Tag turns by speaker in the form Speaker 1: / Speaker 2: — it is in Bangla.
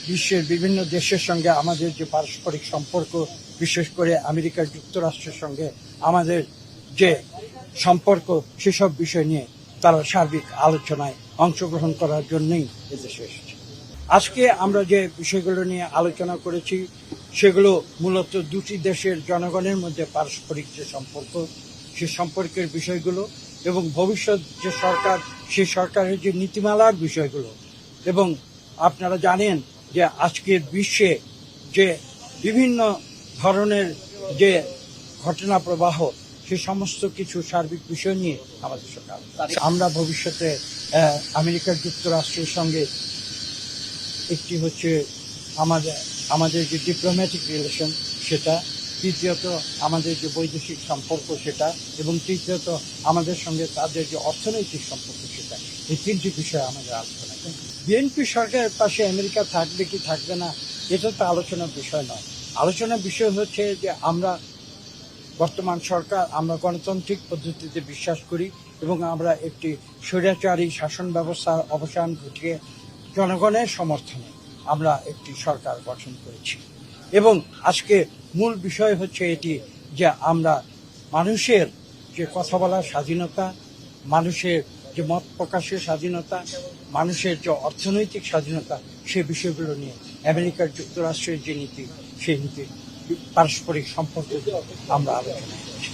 Speaker 1: বিশ্বের বিভিন্ন দেশের সঙ্গে আমাদের যে পারস্পরিক সম্পর্ক, বিশেষ করে আমেরিকা যুক্তরাষ্ট্রের সঙ্গে আমাদের যে সম্পর্ক, সেসব বিষয় নিয়ে তারা সার্বিক আলোচনায় অংশগ্রহণ করার জন্যই এদেশে এসেছে। আজকে আমরা যে বিষয়গুলো নিয়ে আলোচনা করেছি সেগুলো মূলত দুটি দেশের জনগণের মধ্যে পারস্পরিক যে সম্পর্ক, সে সম্পর্কের বিষয়গুলো এবং ভবিষ্যৎ যে সরকার, সেই সরকারের যে নীতিমালার বিষয়গুলো। এবং আপনারা জানেন যে আজকের বিশ্বে যে বিভিন্ন ধরনের যে ঘটনা প্রবাহ, সে সমস্ত কিছু সার্বিক বিষয় নিয়ে আমাদের সরকার। আমরা ভবিষ্যতে আমেরিকা যুক্তরাষ্ট্রের সঙ্গে একটি হচ্ছে আমাদের যে ডিপ্লোম্যাটিক রিলেশন, সেটা, তৃতীয়ত আমাদের যে বৈদেশিক সম্পর্ক সেটা, এবং তৃতীয়ত আমাদের সঙ্গে তাদের যে অর্থনৈতিক সম্পর্ক সেটা। এই তিনটি বিষয় আমাদের আলোচনা। বিএনপি সরকারের পাশে আমেরিকা থাকবে কি থাকবে না, এটা তো আলোচনার বিষয় নয়। আলোচনার বিষয় হচ্ছে যে আমরা বর্তমান সরকার, আমরা গণতান্ত্রিক পদ্ধতিতে বিশ্বাস করি এবং আমরা একটি স্বৈরাচারী শাসন ব্যবস্থার অবসান ঘটিয়ে জনগণের সমর্থনে আমরা একটি সরকার গঠন করেছি। এবং আজকে মূল বিষয় হচ্ছে এটি যে আমরা মানুষের যে কথা বলার স্বাধীনতা, মানুষের যে মত প্রকাশের স্বাধীনতা, মানুষের যে অর্থনৈতিক স্বাধীনতা, সে বিষয়গুলো নিয়ে আমেরিকা যুক্তরাষ্ট্রের যে নীতি, সেই নীতি পারস্পরিক সম্পর্ক আমরা আলোচনা করছি।